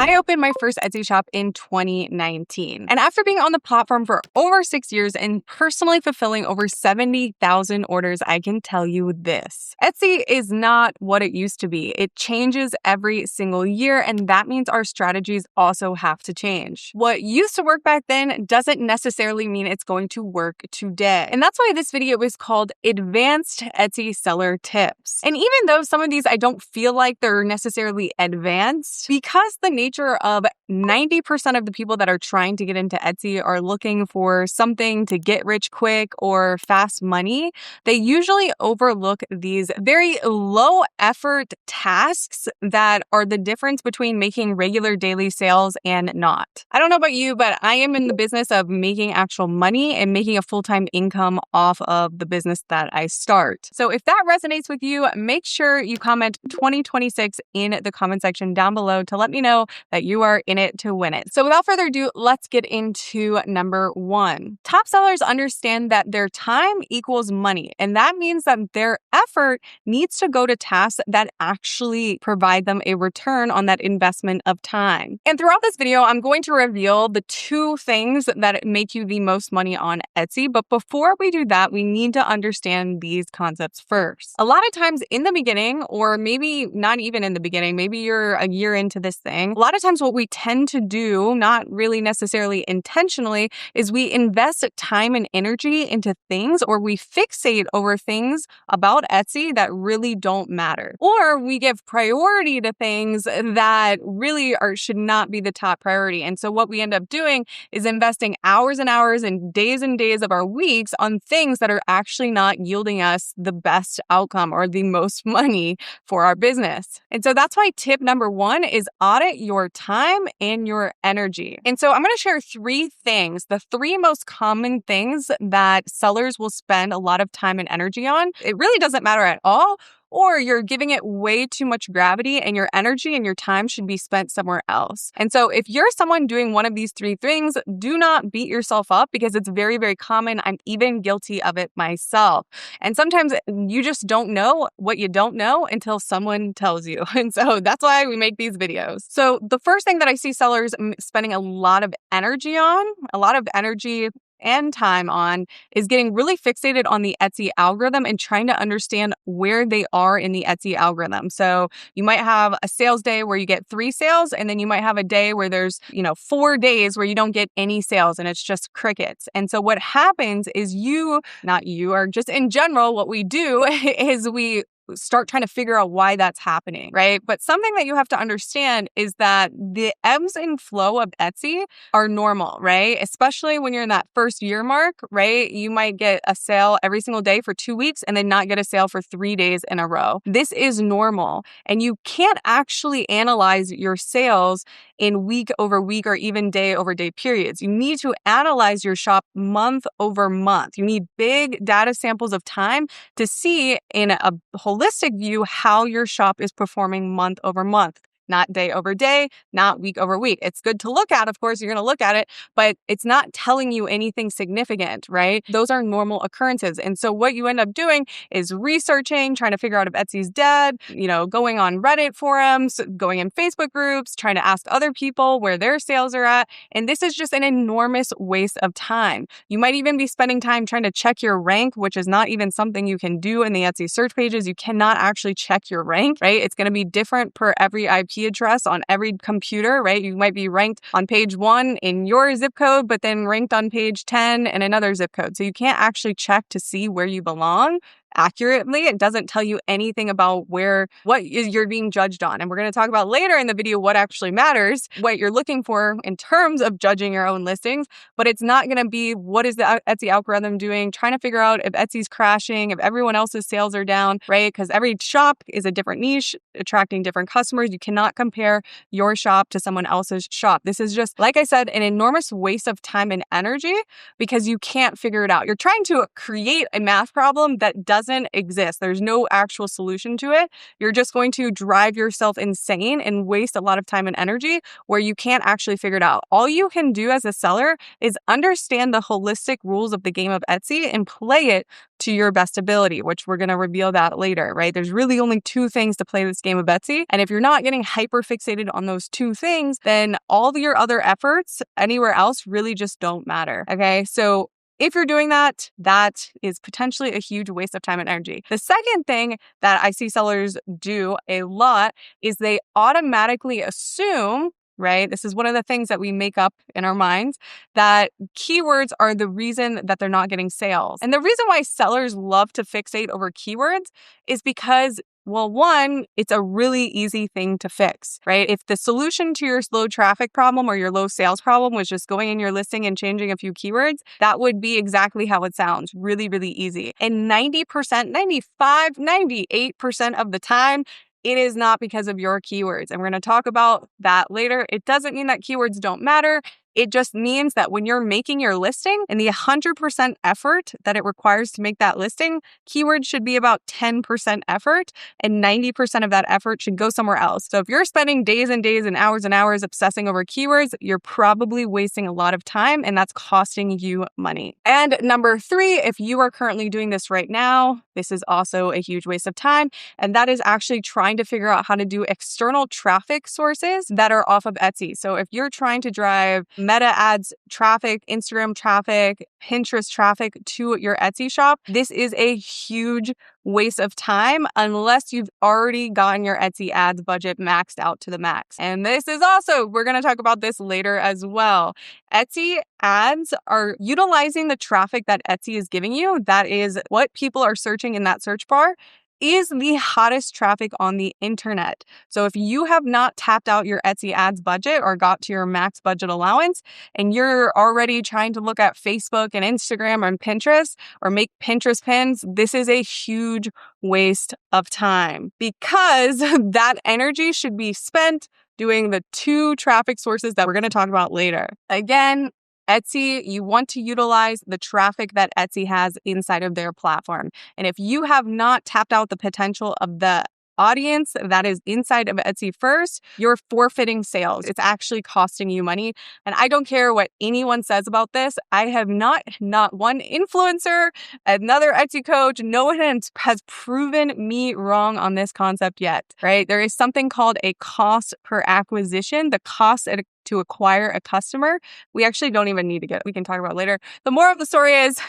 I opened my first Etsy shop in 2019. And after being on the platform for over 6 years and personally fulfilling over 70,000 orders, I can tell you this. Etsy is not what it used to be. It changes every single year, and that means our strategies also have to change. What used to work back then doesn't necessarily mean it's going to work today. And that's why this video is called Advanced Etsy Seller Tips. And even though some of these I don't feel like they're necessarily advanced, because the nature of 90% of the people that are trying to get into Etsy are looking for something to get rich quick or fast money, they usually overlook these very low effort tasks that are the difference between making regular daily sales and not. I don't know about you, but I am in the business of making actual money and making a full-time income off of the business that I start. So if that resonates with you, make sure you comment 2026 in the comment section down below to let me know that you are in it to win it. So without further ado, let's get into number one. Top sellers understand that their time equals money, and that means that their effort needs to go to tasks that actually provide them a return on that investment of time. And throughout this video, I'm going to reveal the two things that make you the most money on Etsy. But before we do that, we need to understand these concepts first. A lot of times in the beginning, or maybe not even in the beginning, maybe you're a year into this thing, a lot of times what we tend to do, not really necessarily intentionally, is we invest time and energy into things, or we fixate over things about Etsy that really don't matter. Or we give priority to things that really should not be the top priority. And so what we end up doing is investing hours and hours and days of our weeks on things that are actually not yielding us the best outcome or the most money for our business. And so that's why tip number one is audit your time and your energy. And so I'm going to share three things, the three most common things that sellers will spend a lot of time and energy on. It really doesn't matter at all, or you're giving it way too much gravity and your energy and your time should be spent somewhere else. And so if you're someone doing one of these three things, do not beat yourself up because it's very, very common. I'm even guilty of it myself. And sometimes you just don't know what you don't know until someone tells you. And so that's why we make these videos. So the first thing that I see sellers spending a lot of energy and time on is getting really fixated on the Etsy algorithm and trying to understand where they are in the Etsy algorithm. So you might have a sales day where you get 3 sales, and then you might have a day where there's, 4 days where you don't get any sales and it's just crickets. And so what happens is or just in general, what we do is we start trying to figure out why that's happening, right? But something that you have to understand is that the ebbs and flow of Etsy are normal, right? Especially when you're in that first year mark, right? You might get a sale every single day for 2 weeks and then not get a sale for 3 days in a row. This is normal. And you can't actually analyze your sales in week over week or even day over day periods. You need to analyze your shop month over month. You need big data samples of time to see in a holistic view how your shop is performing month over month. Not day over day, not week over week. It's good to look at, of course, you're going to look at it, but it's not telling you anything significant, right? Those are normal occurrences. And so what you end up doing is researching, trying to figure out if Etsy's dead, going on Reddit forums, going in Facebook groups, trying to ask other people where their sales are at. And this is just an enormous waste of time. You might even be spending time trying to check your rank, which is not even something you can do in the Etsy search pages. You cannot actually check your rank, right? It's going to be different per every IP address on every computer, right? You might be ranked on page 1 in your zip code, but then ranked on page 10 in another zip code. So you can't actually check to see where you belong accurately. It doesn't tell you anything about what you're being judged on. And we're going to talk about later in the video what actually matters, what you're looking for in terms of judging your own listings, but it's not going to be what is the Etsy algorithm doing, trying to figure out if Etsy's crashing, if everyone else's sales are down, right? Because every shop is a different niche, attracting different customers. You cannot compare your shop to someone else's shop. This is just, like I said, an enormous waste of time and energy because you can't figure it out. You're trying to create a math problem that doesn't doesn't exist. There's no actual solution to it. You're just going to drive yourself insane and waste a lot of time and energy where you can't actually figure it out. All you can do as a seller is understand the holistic rules of the game of Etsy and play it to your best ability, which we're going to reveal that later, right? There's really only two things to play this game of Etsy. And if you're not getting hyper fixated on those two things, then all your other efforts anywhere else really just don't matter. Okay. So if you're doing that, that is potentially a huge waste of time and energy. The second thing that I see sellers do a lot is they automatically assume, right? This is one of the things that we make up in our minds, that keywords are the reason that they're not getting sales. And the reason why sellers love to fixate over keywords is because, well, one, it's a really easy thing to fix, right? If the solution to your low traffic problem or your low sales problem was just going in your listing and changing a few keywords, that would be exactly how it sounds. Really, really easy. And 90%, 95, 98% of the time, it is not because of your keywords. And we're going to talk about that later. It doesn't mean that keywords don't matter. It just means that when you're making your listing and the 100% effort that it requires to make that listing, keywords should be about 10% effort and 90% of that effort should go somewhere else. So if you're spending days and days and hours obsessing over keywords, you're probably wasting a lot of time and that's costing you money. And number 3, if you are currently doing this right now, this is also a huge waste of time. And that is actually trying to figure out how to do external traffic sources that are off of Etsy. So if you're trying to drive Meta ads traffic, Instagram traffic, Pinterest traffic to your Etsy shop, this is a huge waste of time unless you've already gotten your Etsy ads budget maxed out to the max. And this is also, we're going to talk about this later as well. Etsy ads are utilizing the traffic that Etsy is giving you. That is what people are searching in that search bar is the hottest traffic on the internet. So if you have not tapped out your Etsy ads budget or got to your max budget allowance, and you're already trying to look at Facebook and Instagram and Pinterest or make Pinterest pins, this is a huge waste of time because that energy should be spent doing the 2 traffic sources that we're going to talk about later. Again, Etsy, you want to utilize the traffic that Etsy has inside of their platform. And if you have not tapped out the potential of the audience that is inside of Etsy first, you're forfeiting sales. It's actually costing you money. And I don't care what anyone says about this. I have not one influencer, another Etsy coach, no one has proven me wrong on this concept yet, right? There is something called a cost per acquisition, the cost to acquire a customer. We actually don't even need to we can talk about it later. The moral of the story is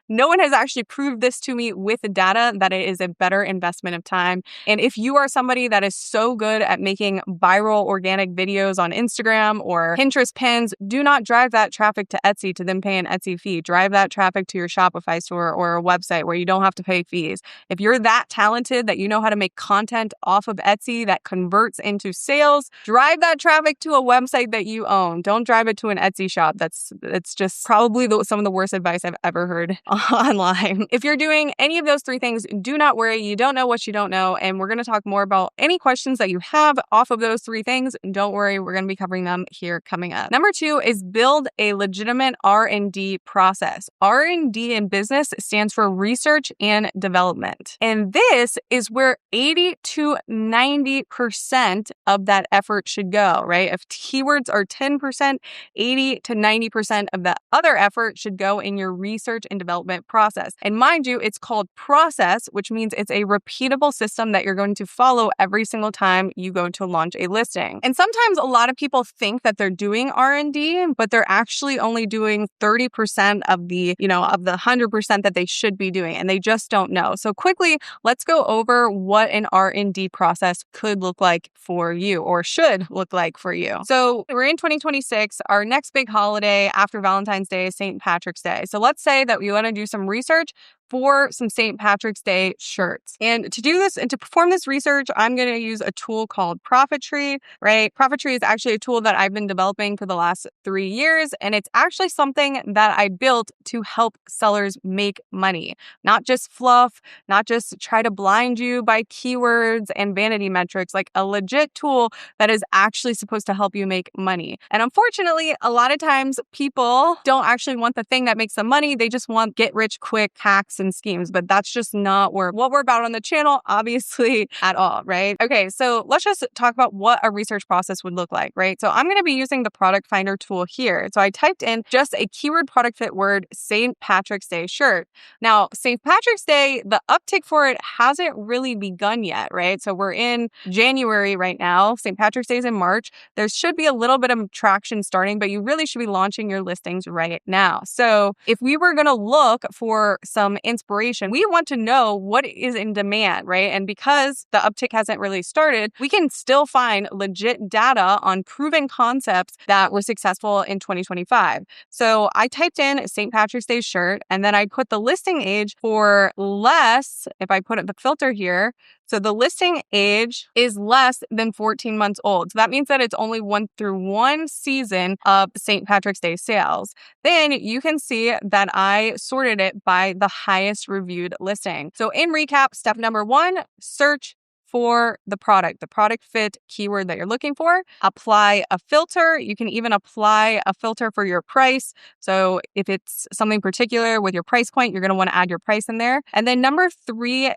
no one has actually proved this to me with data that it is a better investment of time. And if you are somebody that is so good at making viral organic videos on Instagram or Pinterest pins, do not drive that traffic to Etsy to then pay an Etsy fee. Drive that traffic to your Shopify store or a website where you don't have to pay fees. If you're that talented that you know how to make content off of Etsy that converts into sales, drive that traffic to a website that you own. Don't drive it to an Etsy shop. It's just probably some of the worst advice I've ever heard online. If you're doing any of those 3 things, do not worry. You don't know what you don't know. And we're going to talk more about any questions that you have off of those 3 things. Don't worry. We're going to be covering them here coming up. Number 2 is build a legitimate R&D process. R&D in business stands for research and development. And this is where 80 to 90% of that effort should go, right? If keywords are 10%, 80 to 90% of the other effort should go in your research and development process. And mind you, it's called process, which means it's a repeatable system that you're going to follow every single time you go to launch a listing. And sometimes a lot of people think that they're doing R&D, but they're actually only doing 30% of the 100% that they should be doing, and they just don't know. So quickly, let's go over what an R&D process could look like for you or should look like for you. So we're in 2026. Our next big holiday after Valentine's Day is St. Patrick's Day. So let's say that we want to do some research for some St. Patrick's Day shirts. And to do this and to perform this research, I'm going to use a tool called ProfitTree, right? ProfitTree is actually a tool that I've been developing for the last 3 years. And it's actually something that I built to help sellers make money, not just fluff, not just try to blind you by keywords and vanity metrics, like a legit tool that is actually supposed to help you make money. And unfortunately, a lot of times people don't actually want the thing that makes them money. They just want get rich quick hacks tricks and schemes, but that's just not what we're about on the channel, obviously, at all, right? Okay, so let's just talk about what a research process would look like, right? So I'm going to be using the product finder tool here. So I typed in just a keyword product fit word, St. Patrick's Day shirt. Now, St. Patrick's Day, the uptick for it hasn't really begun yet, right? So we're in January right now. St. Patrick's Day is in March. There should be a little bit of traction starting, but you really should be launching your listings right now. So if we were going to look for some inspiration, we want to know what is in demand, right? And because the uptick hasn't really started, we can still find legit data on proven concepts that were successful in 2025. So I typed in St. Patrick's Day shirt, and then I put the listing age for less, if I put the filter here. So the listing age is less than 14 months old. So that means that it's only went through one season of St. Patrick's Day sales. Then you can see that I sorted it by the highest reviewed listing. So in recap, step number 1, search for the product fit keyword that you're looking for. Apply a filter. You can even apply a filter for your price. So if it's something particular with your price point, you're going to want to add your price in there. And then number 3,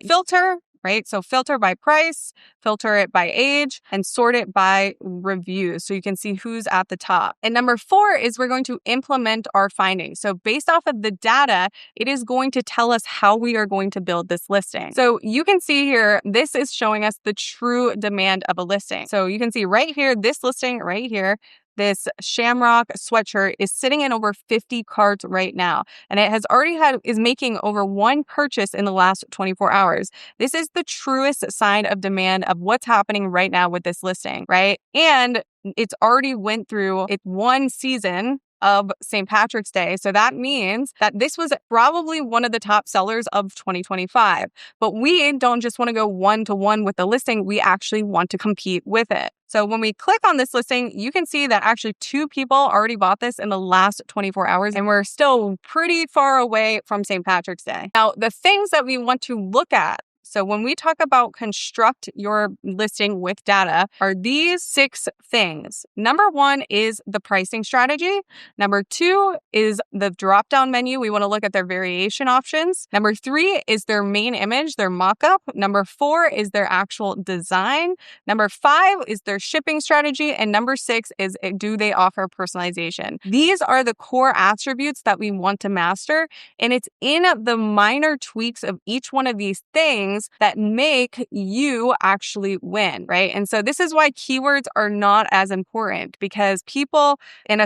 filter. Right? So filter by price, filter it by age, and sort it by reviews so you can see who's at the top. And number 4 is we're going to implement our findings. So based off of the data, it is going to tell us how we are going to build this listing. So you can see here, this is showing us the true demand of a listing. So you can see right here, this listing right here, this Shamrock sweatshirt is sitting in over 50 carts right now. And it has already is making over 1 purchase in the last 24 hours. This is the truest sign of demand of what's happening right now with this listing, right? And it's already went through its 1 season of St. Patrick's Day. So that means that this was probably one of the top sellers of 2025. But we don't just want to go 1-to-1 with the listing. We actually want to compete with it. So when we click on this listing, you can see that actually 2 people already bought this in the last 24 hours, and we're still pretty far away from St. Patrick's Day. Now, the things that we want to look at, so when we talk about construct your listing with data, are these 6 things. Number 1 is the pricing strategy. Number 2 is the drop-down menu. We want to look at their variation options. Number 3 is their main image, their mock-up. Number 4 is their actual design. Number 5 is their shipping strategy. And number 6 is, do they offer personalization? These are the core attributes that we want to master. And it's in the minor tweaks of each one of these things that make you actually win, right? And so this is why keywords are not as important, because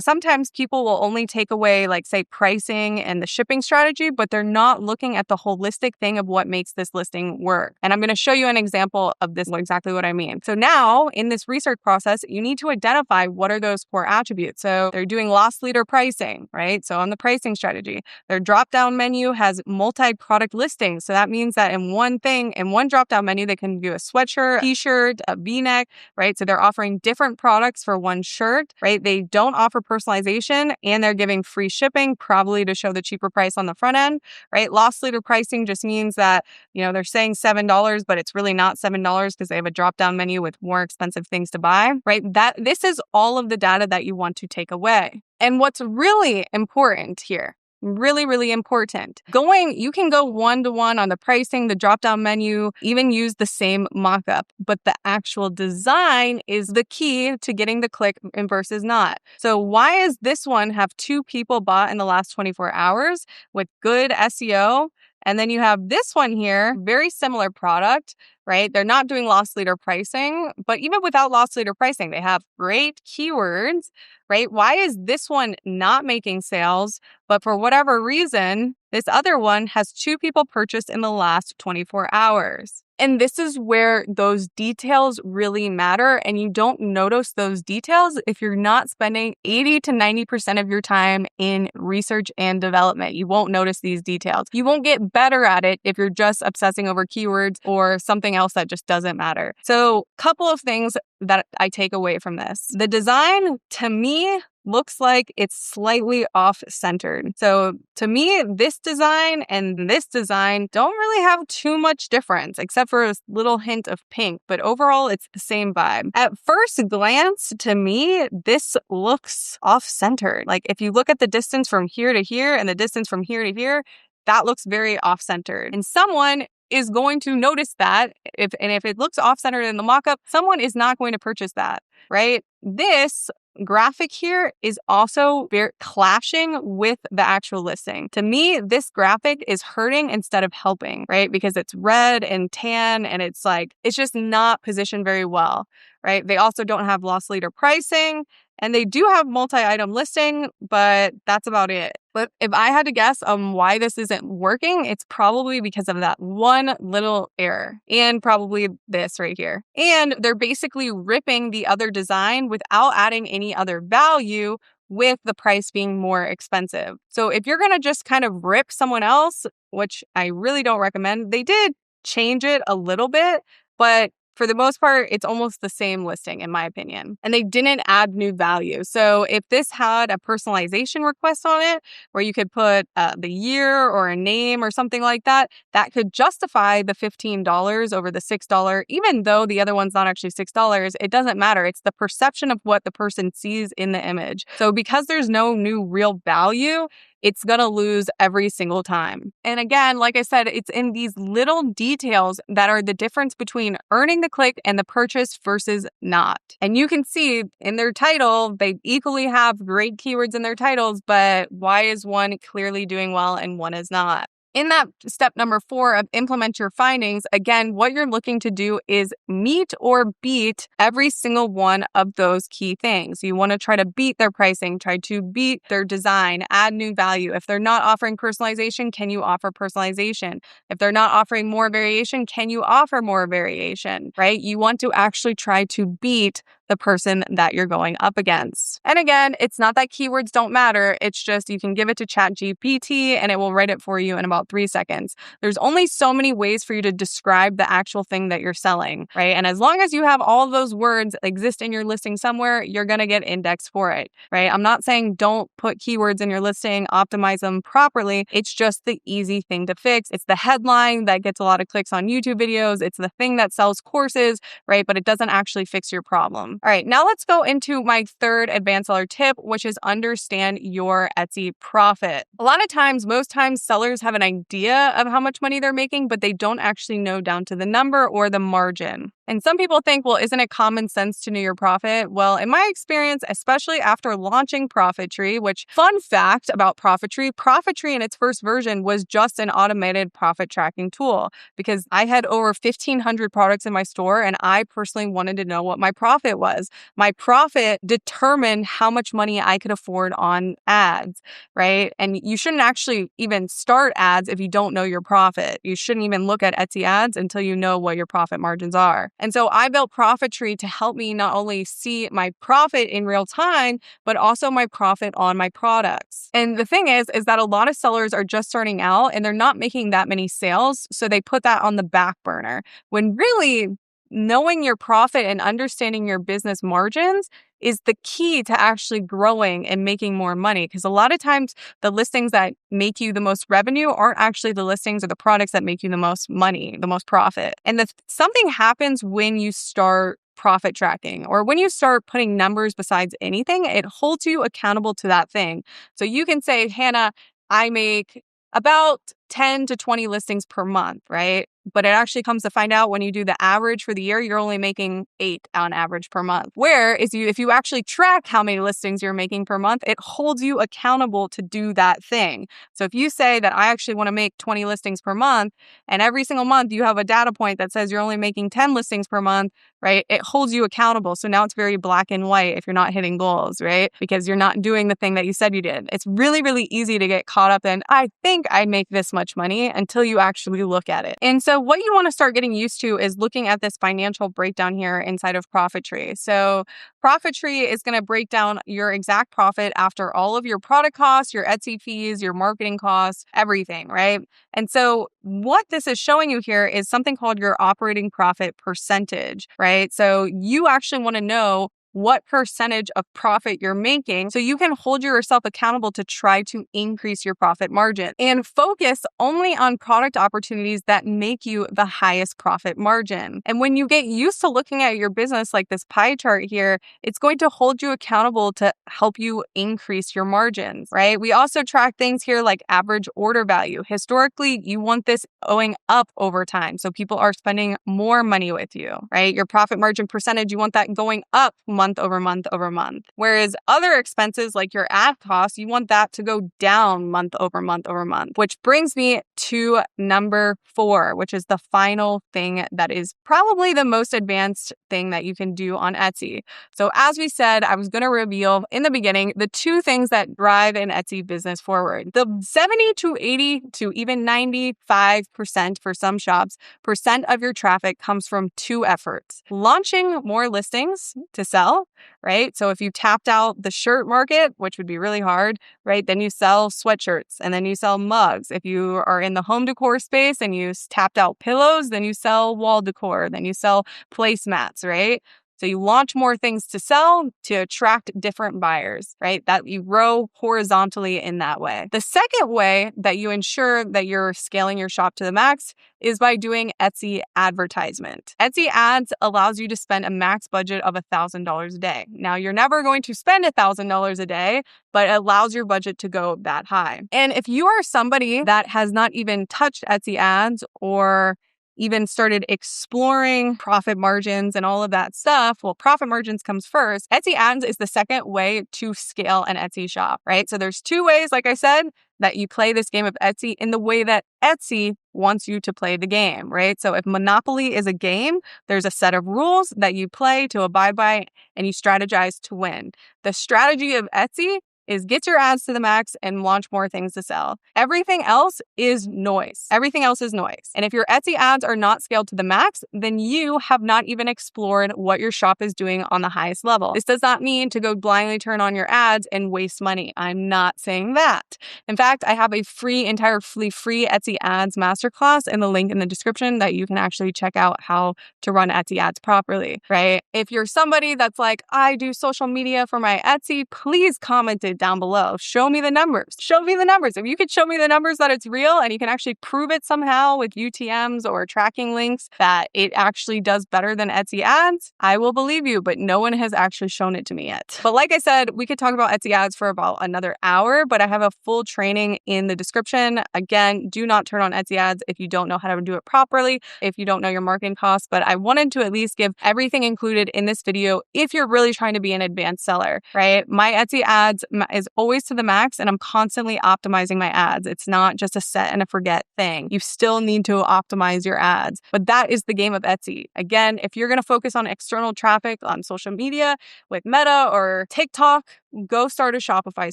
sometimes people will only take away, like, say, pricing and the shipping strategy, but they're not looking at the holistic thing of what makes this listing work. And I'm going to show you an example of this, exactly what I mean. So now in this research process, you need to identify what are those core attributes. So they're doing loss leader pricing, right? So on the pricing strategy, their drop-down menu has multi-product listings. So that means that in one drop-down menu, they can do a sweatshirt, t-shirt, a v-neck, right? So they're offering different products for one shirt, right? They don't offer personalization, and they're giving free shipping, probably to show the cheaper price on the front end, right? Loss leader pricing just means that, they're saying $7, but it's really not $7 because they have a drop-down menu with more expensive things to buy, right? This is all of the data that you want to take away. And what's really important here, really, really important. You can go 1-to-1 on the pricing, the drop-down menu, even use the same mock-up, but the actual design is the key to getting the click versus not. So why is this one have 2 people bought in the last 24 hours with good SEO? And then you have this one here, very similar product, right? They're not doing loss leader pricing, but even without loss leader pricing, they have great keywords, right? Why is this one not making sales? But for whatever reason, this other one has 2 people purchased in the last 24 hours. And this is where those details really matter. And you don't notice those details if you're not spending 80 to 90% of your time in research and development. You won't notice these details. You won't get better at it if you're just obsessing over keywords or something else that just doesn't matter. So, couple of things that I take away from this. The design, to me, looks like it's slightly off-centered. So to me, this design and this design don't really have too much difference, except for a little hint of pink, but overall it's the same vibe. At first glance, to me, this looks off-centered. Like if you look at the distance from here to here and the distance from here to here, that looks very off-centered. And someone is going to notice that. If it looks off-centered in the mock-up, someone is not going to purchase that, right? This graphic here is also very clashing with the actual listing. To me, this graphic is hurting instead of helping, right? Because it's red and tan and it's just not positioned very well, right? They also don't have loss leader pricing and they do have multi-item listing, but that's about it. But if I had to guess on why this isn't working, it's probably because of that one little error and probably this right here. And they're basically ripping the other design without adding any other value with the price being more expensive. So if you're going to just kind of rip someone else, which I really don't recommend, they did change it a little bit, but for the most part, it's almost the same listing, in my opinion. And they didn't add new value. So if this had a personalization request on it, where you could put the year or a name or something like that, that could justify the $15 over the $6, even though the other one's not actually $6. It doesn't matter. It's the perception of what the person sees in the image. So because there's no new real value, it's going to lose every single time. And again, like I said, it's in these little details that are the difference between earning the click and the purchase versus not. And you can see in their title, they equally have great keywords in their titles, but why is one clearly doing well and one is not? In that step number 4 of implement your findings, again, what you're looking to do is meet or beat every single one of those key things. You want to try to beat their pricing, try to beat their design, add new value. If they're not offering personalization, can you offer personalization? If they're not offering more variation, can you offer more variation, right? You want to actually try to beat the person that you're going up against. And again, it's not that keywords don't matter. It's just you can give it to ChatGPT and it will write it for you in about 3 seconds. There's only so many ways for you to describe the actual thing that you're selling, right? And as long as you have all of those words exist in your listing somewhere, you're going to get indexed for it, right? I'm not saying don't put keywords in your listing, optimize them properly. It's just the easy thing to fix. It's the headline that gets a lot of clicks on YouTube videos. It's the thing that sells courses, right? But it doesn't actually fix your problem. All right, now let's go into my third advanced seller tip, which is understand your Etsy profit. A lot of times, most times, sellers have an idea of how much money they're making, but they don't actually know down to the number or the margin. And some people think, well, isn't it common sense to know your profit? Well, in my experience, especially after launching ProfitTree, which fun fact about ProfitTree in its first version was just an automated profit tracking tool because I had over 1,500 products in my store and I personally wanted to know what my profit was. My profit determined how much money I could afford on ads, right? And you shouldn't actually even start ads if you don't know your profit. You shouldn't even look at Etsy ads until you know what your profit margins are. And so I built ProfitTree to help me not only see my profit in real time, but also my profit on my products. And the thing is that a lot of sellers are just starting out and they're not making that many sales. So they put that on the back burner when really knowing your profit and understanding your business margins is the key to actually growing and making more money. Because a lot of times the listings that make you the most revenue aren't actually the listings or the products that make you the most money, the most profit. And something happens when you start profit tracking or when you start putting numbers besides anything, it holds you accountable to that thing. So you can say, Hannah, I make about 10 to 20 listings per month, right? But it actually comes to find out when you do the average for the year, you're only making 8 on average per month. Whereas if you actually track how many listings you're making per month, it holds you accountable to do that thing. So if you say that I actually want to make 20 listings per month, and every single month you have a data point that says you're only making 10 listings per month, right? It holds you accountable. So now it's very black and white if you're not hitting goals, right? Because you're not doing the thing that you said you did. It's really, really easy to get caught up in, I think I make this much money until you actually look at it. And so what you want to start getting used to is looking at this financial breakdown here inside of ProfitTree. So ProfitTree is going to break down your exact profit after all of your product costs, your Etsy fees, your marketing costs, everything, right? And so what this is showing you here is something called your operating profit percentage, right? So you actually want to know what percentage of profit you're making so you can hold yourself accountable to try to increase your profit margin and focus only on product opportunities that make you the highest profit margin. And when you get used to looking at your business like this pie chart here, it's going to hold you accountable to help you increase your margins, right? We also track things here like average order value. Historically, you want this going up over time. So people are spending more money with you, right? Your profit margin percentage, you want that going up month over month over month. Whereas other expenses like your ad costs, you want that to go down month over month over month, which brings me to number 4, which is the final thing that is probably the most advanced thing that you can do on Etsy. So as we said, I was going to reveal in the beginning the 2 things that drive an Etsy business forward. The 70 to 80 to even 95% for some shops, percent of your traffic comes from 2 efforts. Launching more listings to sell, right? So if you tapped out the shirt market, which would be really hard, right? Then you sell sweatshirts and then you sell mugs. If you are in the home decor space and you tapped out pillows, then you sell wall decor, then you sell placemats, right? So you launch more things to sell to attract different buyers, right? That you grow horizontally in that way. The second way that you ensure that you're scaling your shop to the max is by doing Etsy advertisement. Etsy ads allows you to spend a max budget of $1,000 a day. Now, you're never going to spend $1,000 a day, but it allows your budget to go that high. And if you are somebody that has not even touched Etsy ads or even started exploring profit margins and all of that stuff, well, profit margins comes first. Etsy ads is the second way to scale an Etsy shop, right? So there's 2 ways, like I said, that you play this game of Etsy in the way that Etsy wants you to play the game, right? So if Monopoly is a game, there's a set of rules that you play to abide by and you strategize to win. The strategy of Etsy is get your ads to the max and launch more things to sell. Everything else is noise. Everything else is noise. And if your Etsy ads are not scaled to the max, then you have not even explored what your shop is doing on the highest level. This does not mean to go blindly turn on your ads and waste money. I'm not saying that. In fact, I have a entirely free Etsy ads masterclass in the link in the description that you can actually check out how to run Etsy ads properly, right? If you're somebody that's like, I do social media for my Etsy, please comment it down below. Show me the numbers. Show me the numbers. If you could show me the numbers that it's real and you can actually prove it somehow with UTMs or tracking links that it actually does better than Etsy ads, I will believe you, but no one has actually shown it to me yet. But like I said, we could talk about Etsy ads for about another hour, but I have a full training in the description. Again, do not turn on Etsy ads if you don't know how to do it properly, if you don't know your marketing costs, but I wanted to at least give everything included in this video if you're really trying to be an advanced seller, right? My Etsy ads is always to the max and I'm constantly optimizing my ads. It's not just a set and a forget thing. You still need to optimize your ads, but that is the game of Etsy. Again, if you're going to focus on external traffic on social media with Meta or TikTok, go start a Shopify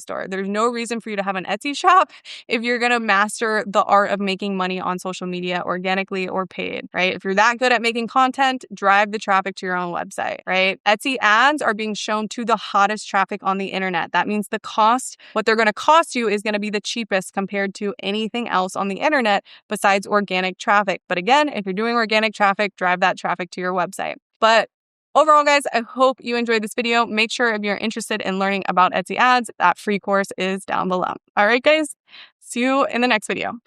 store. There's no reason for you to have an Etsy shop if you're going to master the art of making money on social media organically or paid, right? If you're that good at making content, drive the traffic to your own website, right? Etsy ads are being shown to the hottest traffic on the internet. That means the cost, what they're going to cost you is going to be the cheapest compared to anything else on the internet besides organic traffic. But again, if you're doing organic traffic, drive that traffic to your website. But overall, guys, I hope you enjoyed this video. Make sure if you're interested in learning about Etsy ads, that free course is down below. All right, guys, see you in the next video.